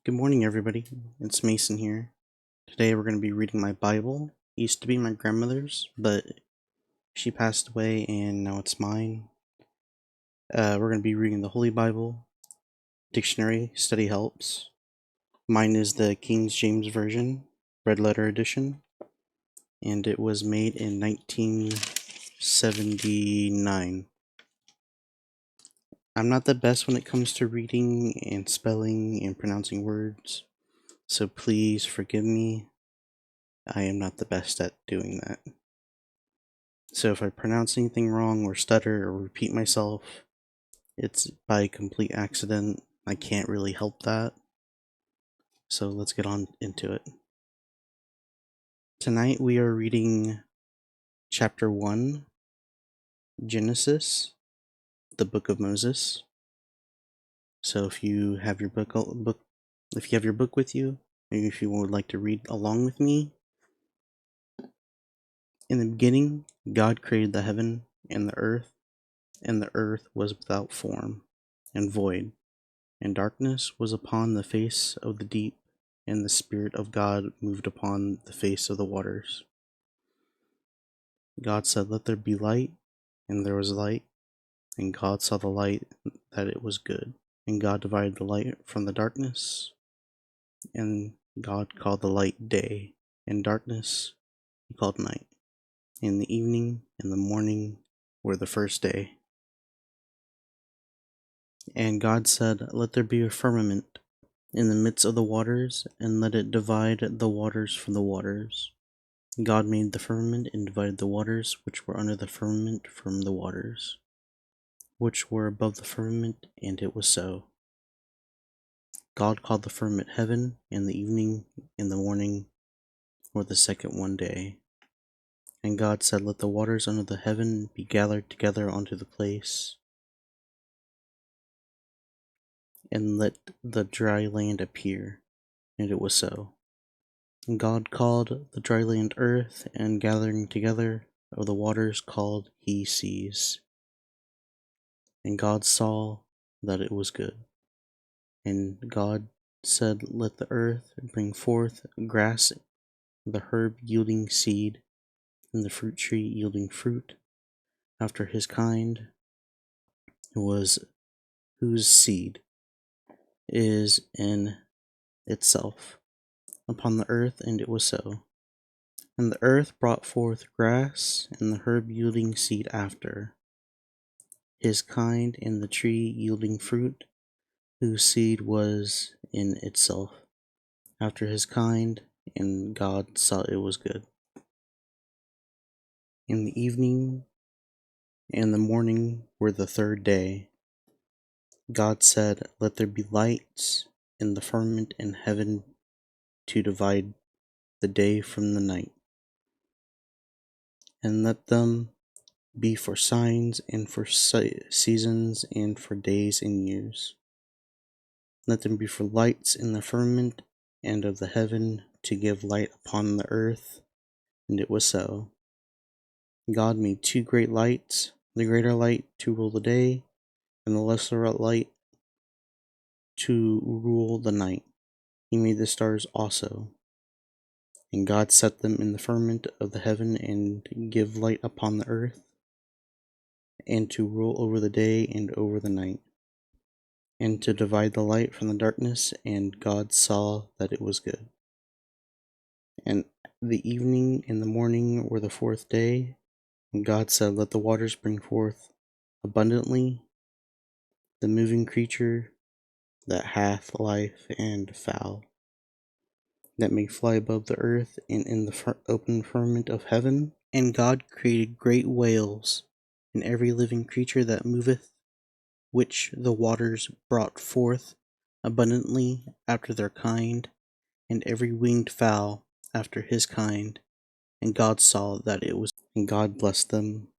Good morning, everybody. It's Mason here. Today we're going to be reading my Bible. It used to be my grandmother's, but she passed away and now it's mine. We're going to be reading the Holy Bible, dictionary, study helps. Mine is the King James Version, Red Letter Edition, and it was made in 1979. I'm not the best when it comes to reading and spelling and pronouncing words, so please forgive me. I am not the best at doing that. So if I pronounce anything wrong or stutter or repeat myself, it's by complete accident. I can't really help that. So let's get on into it. Tonight we are reading chapter 1, Genesis, the book of Moses. So if you have your book with you, maybe if you would like to read along with me. In the beginning, God created the heaven and the earth was without form and void, and darkness was upon the face of the deep, and the Spirit of God moved upon the face of the waters. God said, "Let there be light," and there was light. And God saw the light, that it was good. And God divided the light from the darkness. And God called the light day, and darkness he called night. And the evening and the morning were the first day. And God said, "Let there be a firmament in the midst of the waters, and let it divide the waters from the waters." God made the firmament and divided the waters which were under the firmament from the waters which were above the firmament, and it was so. God called the firmament heaven, and the evening and the morning were the second one day. And God said, "Let the waters under the heaven be gathered together unto the place, and let the dry land appear." And it was so. And God called the dry land earth, and gathering together of the waters called he seas. And God saw that it was good. And God said, "Let the earth bring forth grass, the herb yielding seed, and the fruit tree yielding fruit, after his kind, whose seed is in itself upon the earth." And it was so. And the earth brought forth grass, and the herb yielding seed after his kind, and the tree yielding fruit, whose seed was in itself after his kind. And God saw it was good. In the evening and the morning were the third day. God said, "Let there be lights in the firmament in heaven to divide the day from the night, and let them be for signs and for seasons and for days and years. Let them be for lights in the firmament and of the heaven to give light upon the earth." And it was so. God made two great lights, the greater light to rule the day, and the lesser light to rule the night. He made the stars also. And God set them in the firmament of the heaven, and give light upon the earth, and to rule over the day and over the night, and to divide the light from the darkness. And God saw that it was good. And the evening and the morning were the fourth day. And God said, "Let the waters bring forth abundantly the moving creature that hath life, and fowl that may fly above the earth and in the open firmament of heaven." And God created great whales, and every living creature that moveth, which the waters brought forth abundantly after their kind, and every winged fowl after his kind. And God saw that it was. And God blessed them,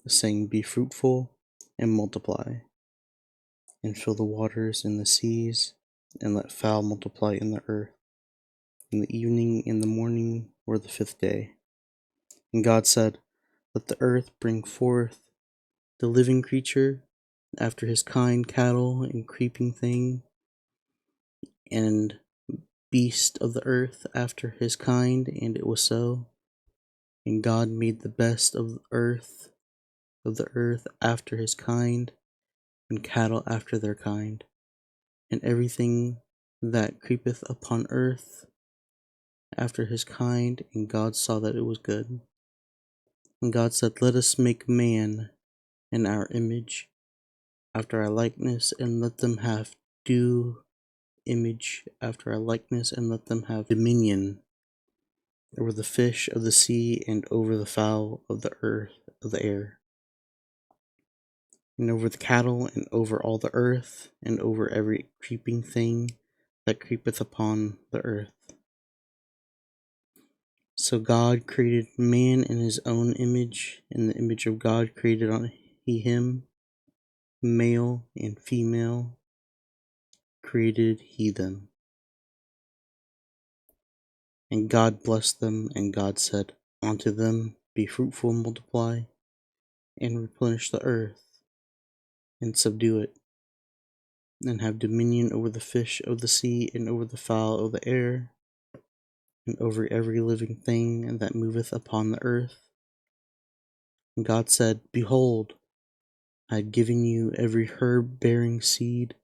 saying, "Be fruitful, and multiply, and fill the waters and the seas, and let fowl multiply in the earth." And the evening and the morning were the fifth day. And God said, "Let the earth bring forth the living creature after his kind, cattle and creeping thing, and beast of the earth after his kind, and it was so. And God made the best of the earth after his kind, and cattle after their kind, and everything that creepeth upon earth after his kind, and God saw that it was good. And God said, Let us make man in our image, after our likeness, and let them have due image after our likeness, and let them have dominion over the fish of the sea, and over the fowl of the earth of the air, and over the cattle, and over all the earth, and over every creeping thing that creepeth upon the earth. So God created man in his own image, in the image of God created he him, male and female created he them. And God blessed them, and God said unto them, Be fruitful and multiply, and replenish the earth, and subdue it, and have dominion over the fish of the sea, and over the fowl of the air, and over every living thing that moveth upon the earth. And God said, Behold, I have given you every herb bearing seed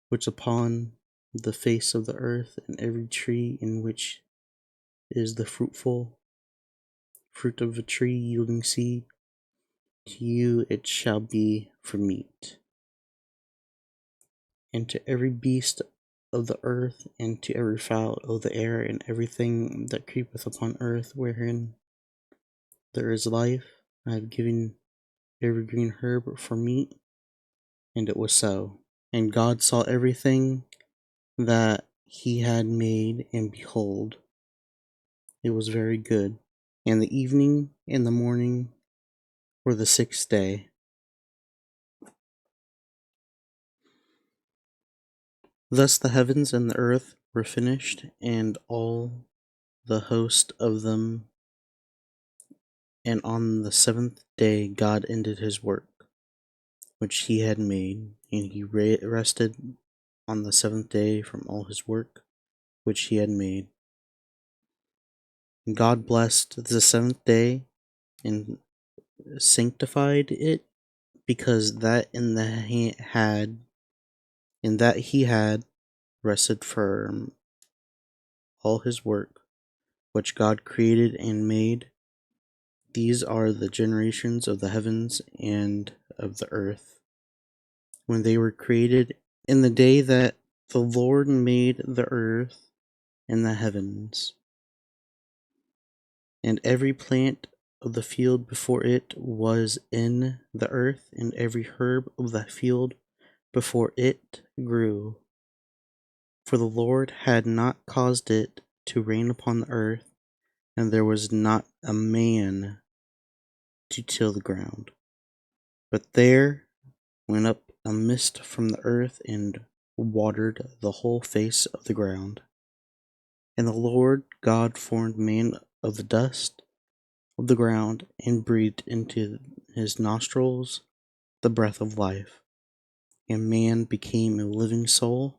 which upon the face of the earth, and every tree in which is the fruitful fruit of a tree yielding seed. To you it shall be for meat. And to every beast of the earth, and to every fowl of the air, and everything that creepeth upon earth, wherein there is life, I have given every green herb for meat. And it was so. And God saw everything that he had made, and behold, it was very good. And the evening and the morning were the sixth day. Thus the heavens and the earth were finished, and all the host of them. And on the seventh day God ended his work which he had made, and he rested on the seventh day from all his work which he had made. And God blessed the seventh day and sanctified it, because that in that he had rested from all his work which God created and made. These are the generations of the heavens and of the earth, when they were created, in the day that the Lord made the earth and the heavens, and every plant of the field before it was in the earth, and every herb of the field before it grew. For the Lord had not caused it to rain upon the earth, and there was not a man to till the ground. But there went up a mist from the earth, and watered the whole face of the ground. And the Lord God formed man of the dust of the ground, and breathed into his nostrils the breath of life. And man became a living soul.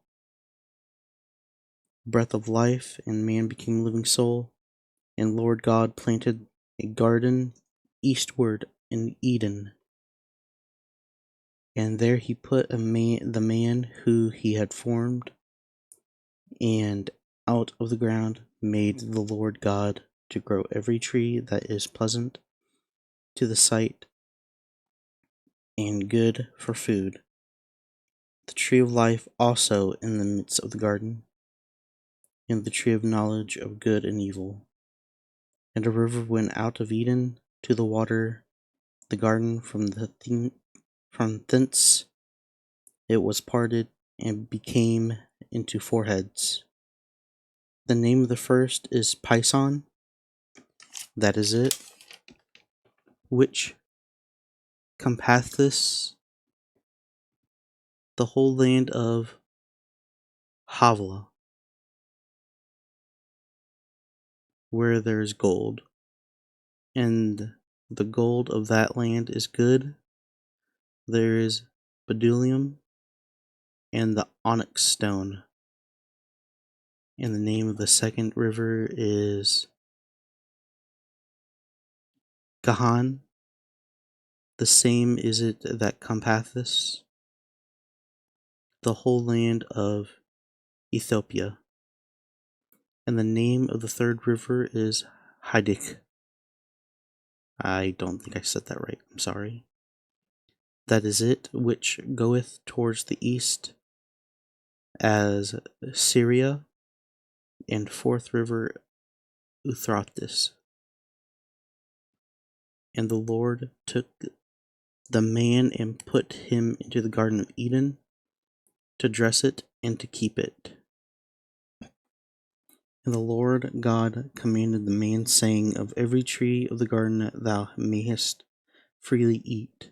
Breath of life, and man became a living soul. And Lord God planted a garden eastward in Eden, and there he put the man who he had formed. And out of the ground made the Lord God to grow every tree that is pleasant to the sight, and good for food, the tree of life also in the midst of the garden, and the tree of knowledge of good and evil. And a river went out of Eden to the water the garden. From thence it was parted, and became into four heads. The name of the first is Pison, that is it, which compasseth the whole land of Havilah, where there is gold. And the gold of that land is good. There is bdellium and the onyx stone. And the name of the second river is Gahan. The same is it that compasseth the whole land of Ethiopia. And the name of the third river is Hydik. I don't think I said that right. I'm sorry. That is it which goeth towards the east as Syria, and fourth river Euphrates. And the Lord took the man and put him into the Garden of Eden to dress it and to keep it. And the Lord God commanded the man, saying, of every tree of the garden thou mayest freely eat,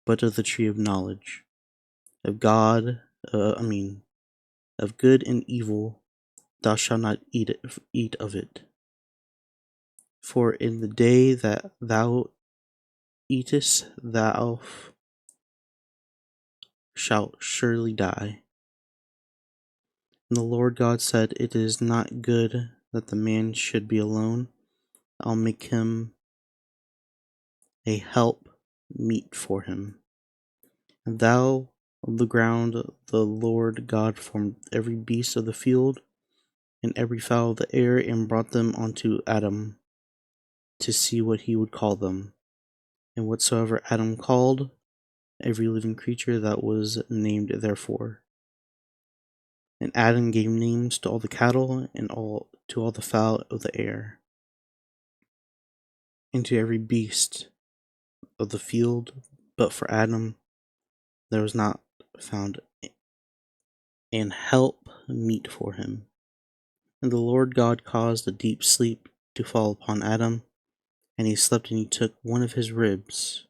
but of the tree of knowledge of God, of good and evil, thou shalt not eat of it. For in the day that thou eatest, thou shalt surely die. And the Lord God said, it is not good that the man should be alone. I'll make him a help meet for him. And thou of the ground, the Lord God formed every beast of the field and every fowl of the air, and brought them unto Adam to see what he would call them. And whatsoever Adam called every living creature, that was named therefore. And Adam gave names to all the cattle and to all the fowl of the air, and to every beast of the field. But for Adam there was not found an help meet for him. And the Lord God caused a deep sleep to fall upon Adam, and he slept, and he took one of his ribs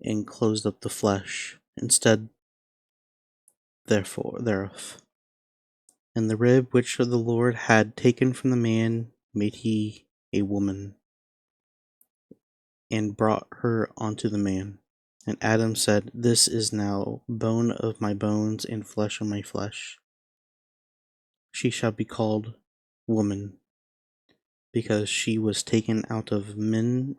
and closed up the flesh instead thereof. And the rib which the Lord had taken from the man made he a woman, and brought her unto the man. And Adam said, this is now bone of my bones and flesh of my flesh. She shall be called woman, because she was taken out of man.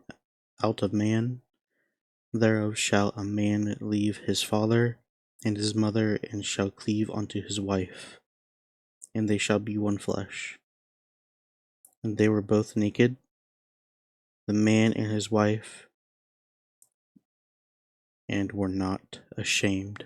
Thereof shall a man leave his father and his mother, and shall cleave unto his wife, and they shall be one flesh. And they were both naked, the man and his wife, and were not ashamed.